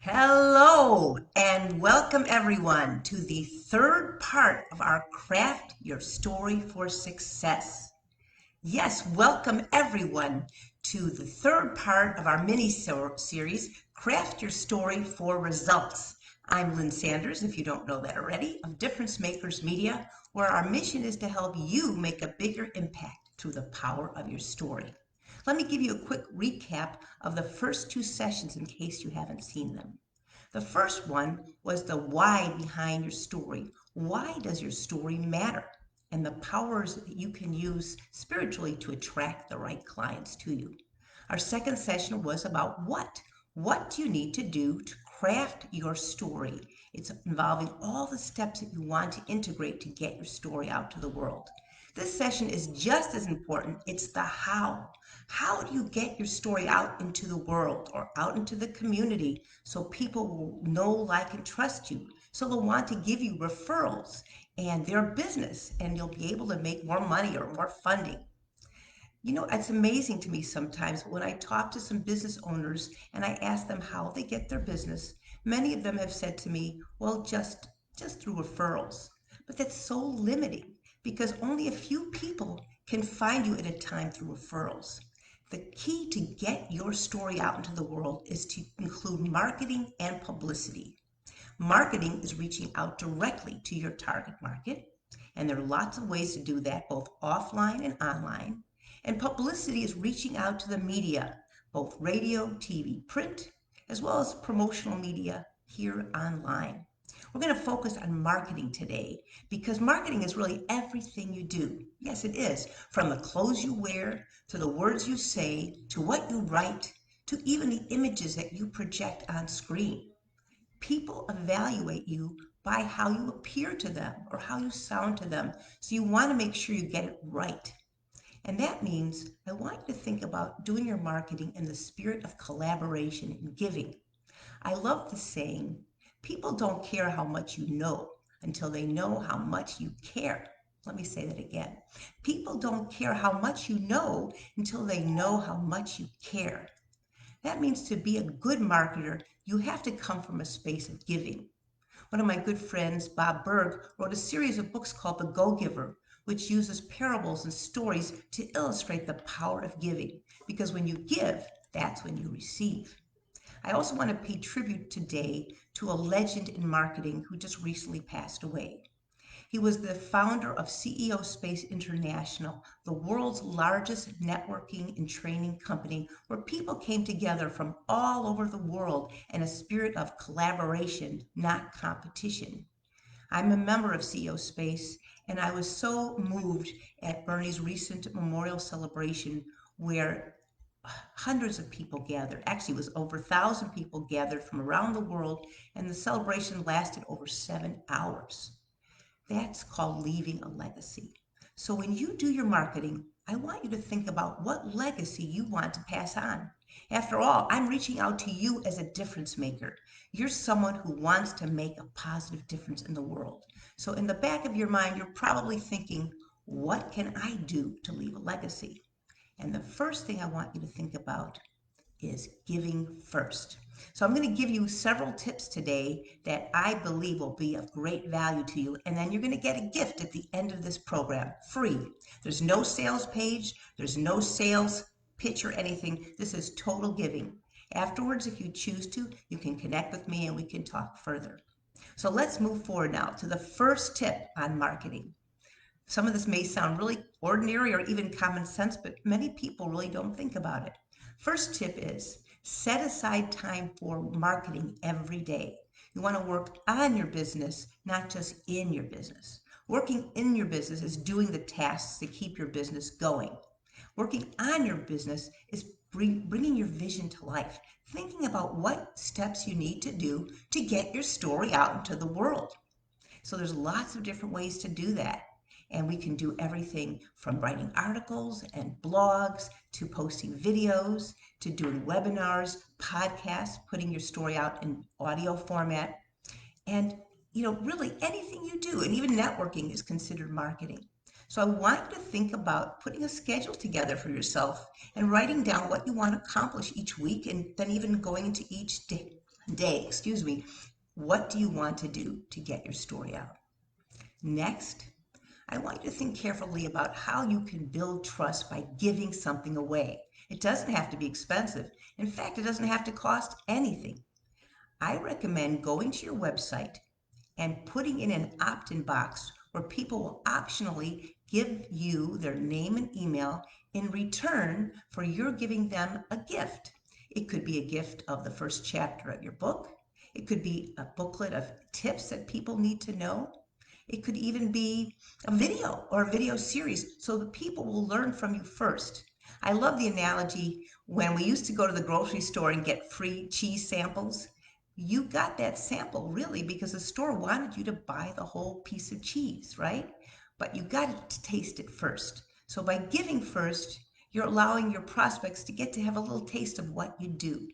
Hello and welcome everyone to the third part of our Craft Your Story for Success. Yes, welcome everyone to the third part of our mini series, Craft Your Story for Results. I'm Lynn Sanders, if you don't know that already, of Difference Makers Media, where our mission is to help you make a bigger impact through the power of your story. Let me give you a quick recap of the first two sessions in case you haven't seen them. The first one was the why behind your story. Why does your story matter? And the powers that you can use spiritually to attract the right clients to you. Our second session was about what. What do you need to do to craft your story? It's involving all the steps that you want to integrate to get your story out to the world. This session is just as important. It's the how. How do you get your story out into the world or out into the community so people will know, like, and trust you? So they'll want to give you referrals and their business, and you'll be able to make more money or more funding. You know, it's amazing to me sometimes when I talk to some business owners and I ask them how they get their business. Many of them have said to me, well, just through referrals. But that's so limiting because only a few people can find you at a time through referrals. The key to get your story out into the world is to include marketing and publicity. Marketing is reaching out directly to your target market, and there are lots of ways to do that, both offline and online. And publicity is reaching out to the media, both radio, TV, print, as well as promotional media here online. We're going to focus on marketing today because marketing is really everything you do. Yes, it is. From the clothes you wear, to the words you say, to what you write, to even the images that you project on screen. People evaluate you by how you appear to them or how you sound to them. So you want to make sure you get it right. And that means I want you to think about doing your marketing in the spirit of collaboration and giving. I love the saying, people don't care how much you know until they know how much you care. Let me say that again. People don't care how much you know until they know how much you care. That means to be a good marketer, you have to come from a space of giving. One of my good friends, Bob Berg, wrote a series of books called The Go-Giver, which uses parables and stories to illustrate the power of giving. Because when you give, that's when you receive. I also want to pay tribute today to a legend in marketing who just recently passed away. He was the founder of CEO Space International, the world's largest networking and training company where people came together from all over the world in a spirit of collaboration, not competition. I'm a member of CEO Space, and I was so moved at Bernie's recent memorial celebration where hundreds of people gathered. Actually, it was over 1,000 people gathered from around the world, and the celebration lasted over 7 hours. That's called leaving a legacy. So when you do your marketing, I want you to think about what legacy you want to pass on. After all, I'm reaching out to you as a difference maker. You're someone who wants to make a positive difference in the world. So in the back of your mind, you're probably thinking, what can I do to leave a legacy? And the first thing I want you to think about is giving first. So I'm going to give you several tips today that I believe will be of great value to you. And then you're going to get a gift at the end of this program, free. There's no sales page. There's no sales pitch or anything. This is total giving. Afterwards, if you choose to, you can connect with me and we can talk further. So let's move forward now to the first tip on marketing. Some of this may sound really ordinary or even common sense, but many people really don't think about it. First tip is set aside time for marketing every day. You want to work on your business, not just in your business. Working in your business is doing the tasks to keep your business going. Working on your business is bringing your vision to life, thinking about what steps you need to do to get your story out into the world. So there's lots of different ways to do that. And we can do everything from writing articles and blogs to posting videos to doing webinars, podcasts, putting your story out in audio format. And, really anything you do, and even networking is considered marketing. So I want you to think about putting a schedule together for yourself and writing down what you want to accomplish each week and then even going into each day excuse me, what do you want to do to get your story out? Next, I want you to think carefully about how you can build trust by giving something away. It doesn't have to be expensive. In fact, it doesn't have to cost anything. I recommend going to your website and putting in an opt-in box where people will optionally give you their name and email in return for your giving them a gift. It could be a gift of the first chapter of your book. It could be a booklet of tips that people need to know. It could even be a video or a video series so that people will learn from you first. I love the analogy when we used to go to the grocery store and get free cheese samples. You got that sample really because the store wanted you to buy the whole piece of cheese, right? But you got to taste it first. So by giving first, you're allowing your prospects to get to have a little taste of what you do.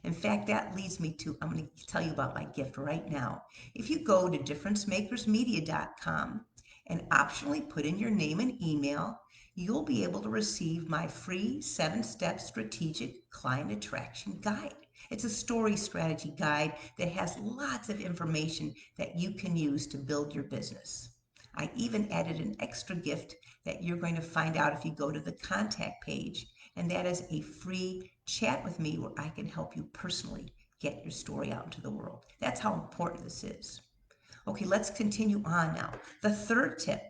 In fact, that leads me to, I'm going to tell you about my gift right now. If you go to differencemakersmedia.com and optionally put in your name and email, you'll be able to receive my free 7-step strategic client attraction guide. It's a story strategy guide that has lots of information that you can use to build your business. I even added an extra gift that you're going to find out if you go to the contact page, and that is a free chat with me where I can help you personally get your story out into the world. That's how important this is. Okay, let's continue on now. The third tip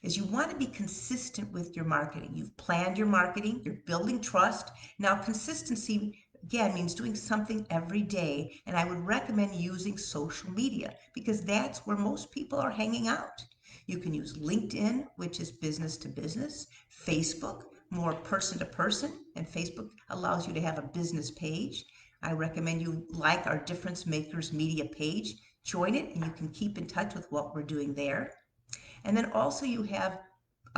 is you want to be consistent with your marketing. You've planned your marketing, you're building trust. Now, consistency again means doing something every day, and I would recommend using social media because that's where most people are hanging out. You can use LinkedIn, which is business to business, Facebook, more person to person, and Facebook allows you to have a business page. I recommend you like our Difference Makers Media page. Join it, and you can keep in touch with what we're doing there. And then also you have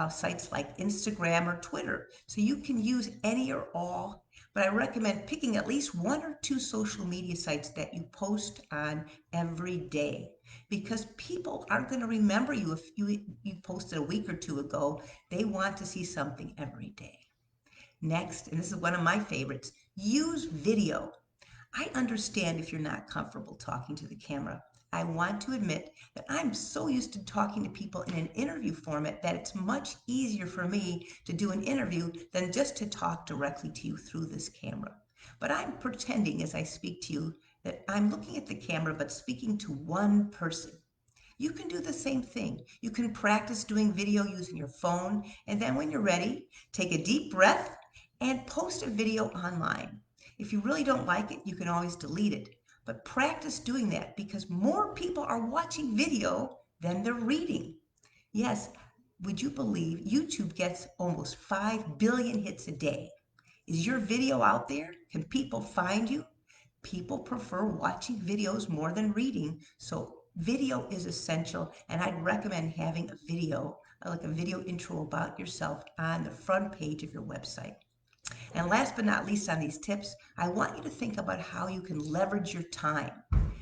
sites like Instagram or Twitter. So you can use any or all, but I recommend picking at least 1 or 2 social media sites that you post on every day because people aren't going to remember you if you posted a week or 2 ago. They want to see something every day. Next, and this is one of my favorites, use video. I understand if you're not comfortable talking to the camera. I want to admit that I'm so used to talking to people in an interview format that it's much easier for me to do an interview than just to talk directly to you through this camera. But I'm pretending as I speak to you that I'm looking at the camera but speaking to one person. You can do the same thing. You can practice doing video using your phone, and then when you're ready, take a deep breath and post a video online. If you really don't like it, you can always delete it. But practice doing that because more people are watching video than they're reading. Yes, would you believe YouTube gets almost 5 billion hits a day? Is your video out there? Can people find you? People prefer watching videos more than reading, so video is essential, and I'd recommend having a video, like a video intro about yourself on the front page of your website. And last but not least on these tips, I want you to think about how you can leverage your time.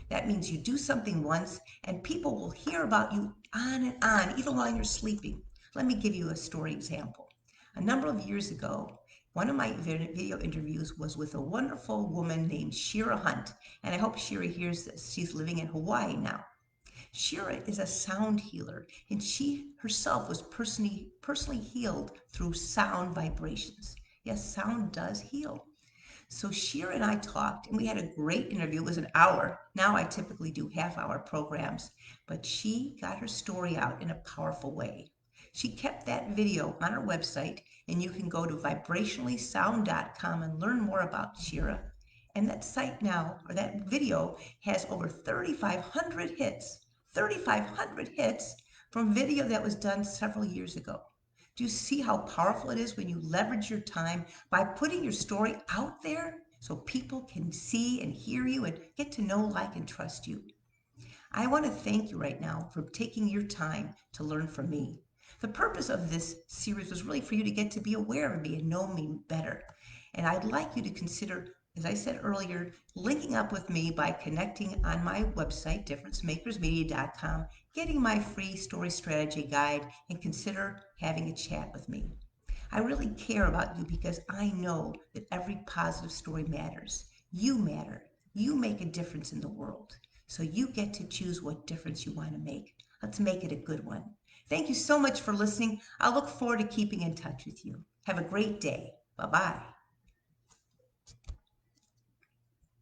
That means you do something once and people will hear about you on and on, even while you're sleeping. Let me give you a story example. A number of years ago, one of my video interviews was with a wonderful woman named Shira Hunt, and I hope Shira hears this. She's living in Hawaii now. Shira is a sound healer, and she herself was personally healed through sound vibrations. Yes, sound does heal. So Shira and I talked, and we had a great interview. It was an hour. Now I typically do half-hour programs, but she got her story out in a powerful way. She kept that video on her website, and you can go to vibrationallysound.com and learn more about Shira. And that site now, or that video, has over 3,500 hits. 3,500 hits from video that was done several years ago. Do you see how powerful it is when you leverage your time by putting your story out there so people can see and hear you and get to know, like, and trust you? I want to thank you right now for taking your time to learn from me. The purpose of this series was really for you to get to be aware of me and know me better. And I'd like you to consider, as I said earlier, linking up with me by connecting on my website, differencemakersmedia.com, getting my free story strategy guide, and consider having a chat with me. I really care about you because I know that every positive story matters. You matter. You make a difference in the world. So you get to choose what difference you want to make. Let's make it a good one. Thank you so much for listening. I look forward to keeping in touch with you. Have a great day. Bye-bye.